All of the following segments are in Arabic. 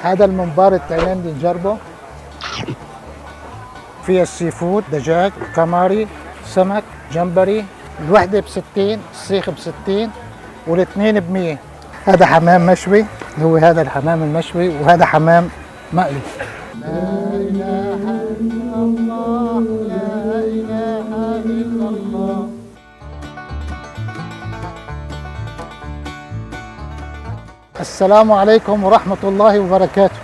هذا الممبار التايلاندي نجربه. فيها السي فود، دجاج، كاماري، سمك، جمبري. الوحدة ب60، السيخ ب60 والاثنين ب100. هذا حمام مشوي، هو هذا الحمام المشوي، وهذا حمام مقلي. لا إله إلا الله، لا إله إلا الله. السلام عليكم ورحمة الله وبركاته.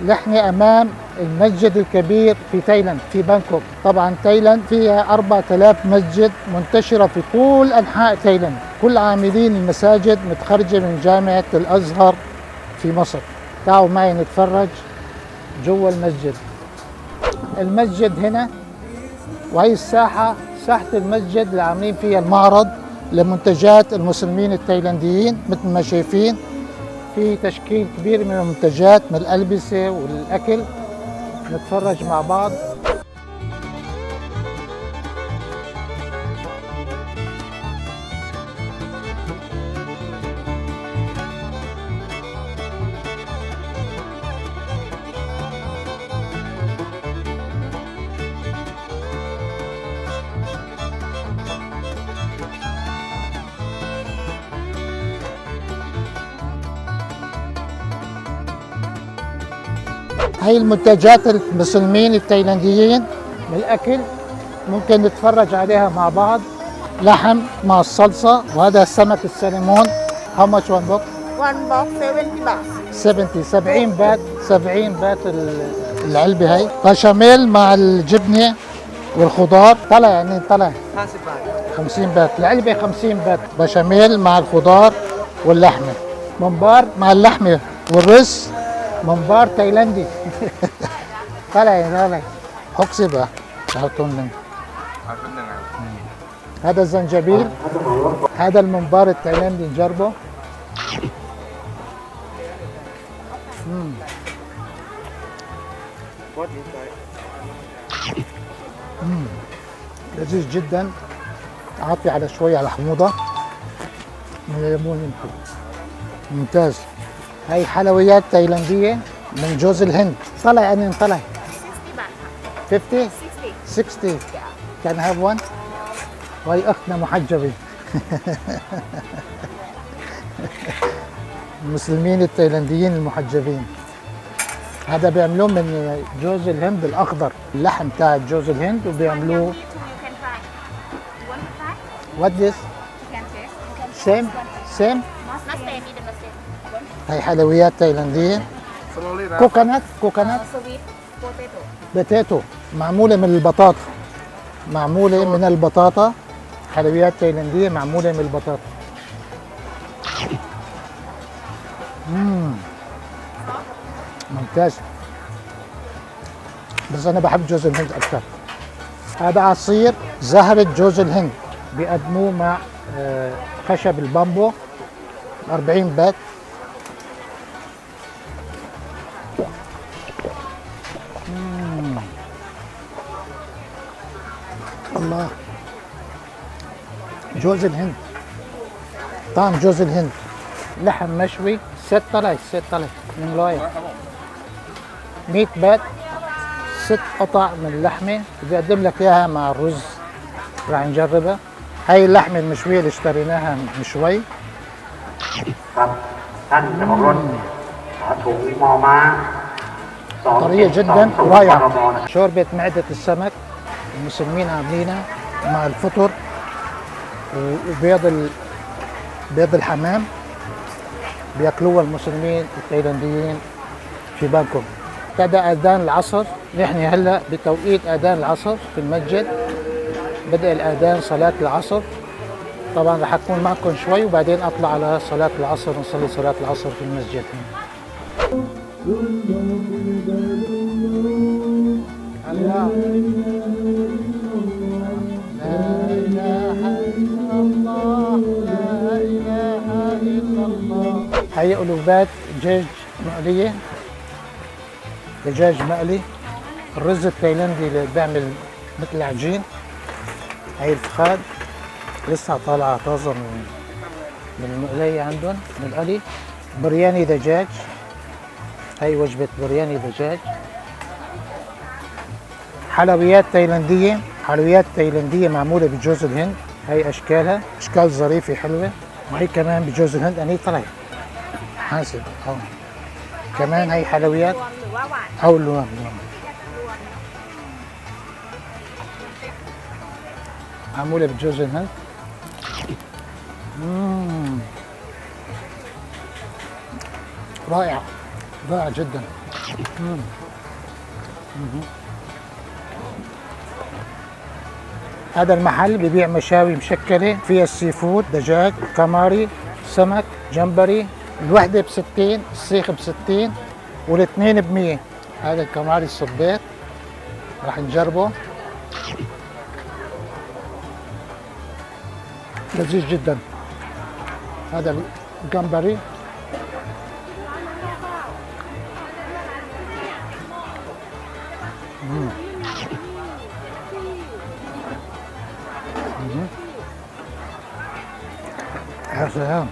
نحن أمام المسجد الكبير في تايلاند في بانكوك. طبعا تايلاند فيها 4000 مسجد منتشرة في كل أنحاء تايلاند. كل عاملين المساجد متخرجة من جامعة الأزهر في مصر. تعالوا معي نتفرج جوا المسجد. المسجد هنا، وهي الساحة، ساحة المسجد اللي عاملين فيها المعرض لمنتجات المسلمين التايلانديين. مثل ما شايفين في تشكيل كبير من المنتجات، من الألبسة والأكل. نتفرج مع بعض. هاي المنتجات المسلمين التايلانديين من الأكل، ممكن نتفرج عليها مع بعض. لحم مع الصلصة، وهذا السمك السلمون. How much one box? One box 70 baht. 70 بات. 70 بات العلبة هاي. بشاميل مع الجبنة والخضار. طلع يعني طلع 50 baht. 50 بات العلبة. 50 بات بشاميل مع الخضار واللحمة. ممبار مع اللحمة والرز. ممبار تايلاندي. طلع حقسبة. هذا الزنجبيل. هذا الممبار التايلاندي نجربه. لذيذ جدا. عاطي على شوية على حموضة من الليمون يمكن. ممتاز. هاي حلويات تايلاندية من جوز الهند. طلع يعني طلع 50 60 كان هاف وان. وهي اختنا محجبة. المسلمين التايلانديين المحجبين. هذا بيعملوه من جوز الهند الاخضر، اللحم تاع جوز الهند، وبيعملوه. What this? Same? هاي حلويات تايلاندية. كوكونات Sweet potato. بوتيتو، معمولة من البطاطا. معمولة من البطاطا. حلويات تايلاندية معمولة من البطاطا. ممتاز. بس أنا بحب جوز الهند أكثر. هذا عصير زهرة جوز الهند، بيقدموه مع خشب البامبو. 40 بات. الله، جوز الهند، طعم جوز الهند. لحم مشوي. ست طلع من لوية. 100 بات. 6 قطع من اللحمة. بيقدم لك اياها مع الرز. راح نجربها. هاي اللحمة المشوية اللي اشتريناها من شوي. طرية جدا ورائعة. شوربة معدة السمك المسلمين عاملينها مع الفطر، بيض الحمام بياكلوها المسلمين التايلانديين في بانكوك. ابتدى اذان العصر. نحن هلا بتوقيت اذان العصر في المسجد. بدأ الاذان صلاة العصر. طبعا رح اكون معكم شوي وبعدين اطلع على صلاة العصر، نصلي صلاة العصر في المسجد هنا. الله. لا إله إلا الله، لا إله إلا الله. هي قلوبات دجاج مقلية. دجاج مقلي. الرز التايلاندي اللي بيعمل مثل العجين. هي الفخاد لسه طالعة طازة من المقلية عندهم، من القلي. برياني دجاج. هاي وجبة برياني دجاج. حلويات تايلاندية، حلويات تايلاندية معمولة بجوز الهند. هاي أشكالها، أشكال ظريفة حلوة. وهي كمان بجوز الهند. أني طلعت حاسب أهو. كمان هاي حلويات หรือว่าหวาน أو لوان لوان. معمولة بجوز الهند. رائع، رائع جدا. هذا المحل ببيع مشاوي مشكلة فيها السي فود، دجاج، كاماري، سمك، جمبري. الوحدة ب60، السيخ ب60 والاثنين ب100. هذا الكاماري الصبيط راح نجربه، لذيذ جدا. هذا الجمبري يا سلام.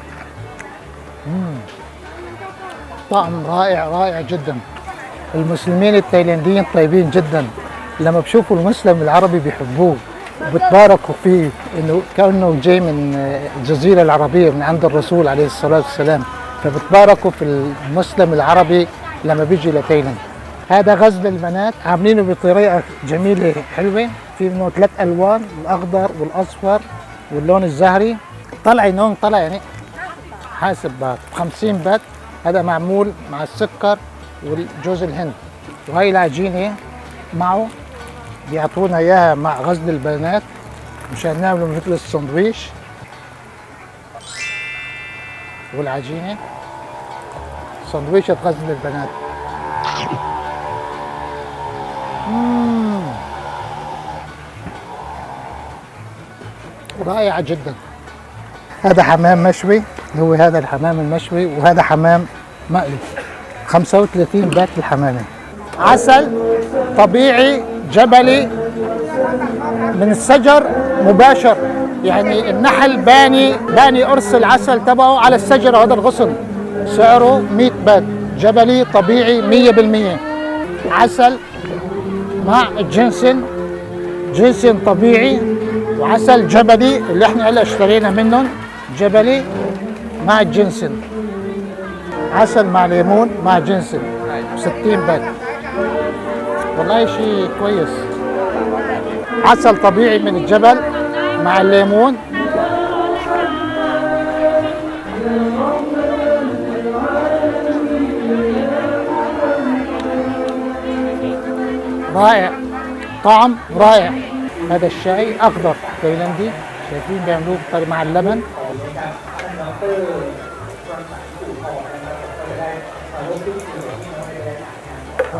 طعم رائع، رائع جدا. المسلمين التايلانديين طيبين جدا، لما بشوفوا المسلم العربي بيحبوه وبتباركوا فيه، انه كانه جاي من الجزيره العربيه من عند الرسول عليه الصلاه والسلام، فبتباركوا في المسلم العربي لما بيجي لتايلاند. هذا غزل البنات عاملينه بطريقه جميله حلوه، في منه 3 الوان، الاخضر والاصفر واللون الزهري. طلع نون طلع يعني حاسب بات 50 بات. هذا معمول مع السكر والجوز الهند. وهي العجينه معه بيعطونا اياها مع غزل البنات مشان نعمله مثل السندويش. والعجينه سندويشة غزل البنات. رائعة جدا. هذا حمام مشوي، هو هذا الحمام المشوي، وهذا حمام مقلي. 35 بات الحمامة. عسل طبيعي جبلي من الشجر مباشر، يعني النحل باني قرص العسل تبعه على الشجرة. هذا الغصن سعره 100 بات، جبلي طبيعي 100%. عسل مع الجنسن، جنسن طبيعي وعسل جبلي اللي احنا هلا اشترينا منهم جبلي مع الجنسن. عسل مع ليمون مع جنسن 60 بات. والله شيء كويس. عسل طبيعي من الجبل مع الليمون. رائع، طعم رائع. هذا الشاي اخضر تايلاندي، شايفين بيعملوه مع اللبن.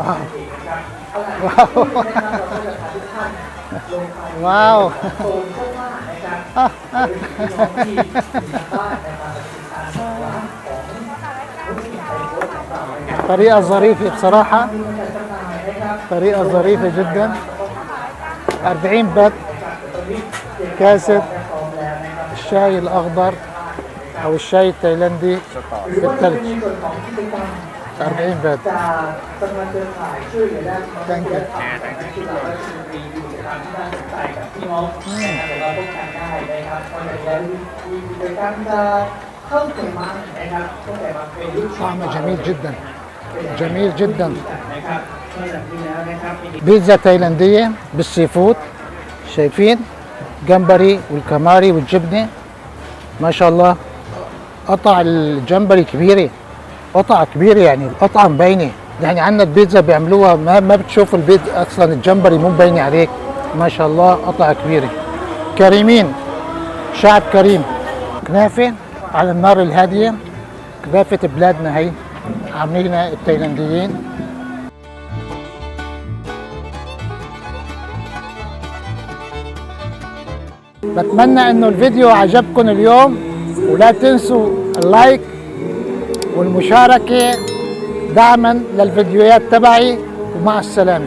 واو واو. طريقة ظريفة بصراحة، طريقة ظريفة جدا. 40 بات كاسة الشاي الأخضر أو الشاي التايلاندي بالثلج. 40 بات. Thank you. طعمه جميل جدا، جميل جدا. بيتزا تايلاندية بالسي فود، شايفين جمبري والكاماري والجبنة ما شاء الله. قطع الجمبري كبيرة، قطع كبيرة، يعني القطعة مبينة. يعني عندنا البيتزا بيعملوها ما بتشوف البيتزا اصلا، الجمبري مو مبينة عليك. ما شاء الله قطعة كبيرة. كريمين، شعب كريم. كنافة على النار الهادية، كنافة بلادنا هي عاملينها التايلانديين. بتمنى انه الفيديو عجبكم اليوم، ولا تنسوا اللايك والمشاركة دعما للفيديوهات تبعي، ومع السلامة.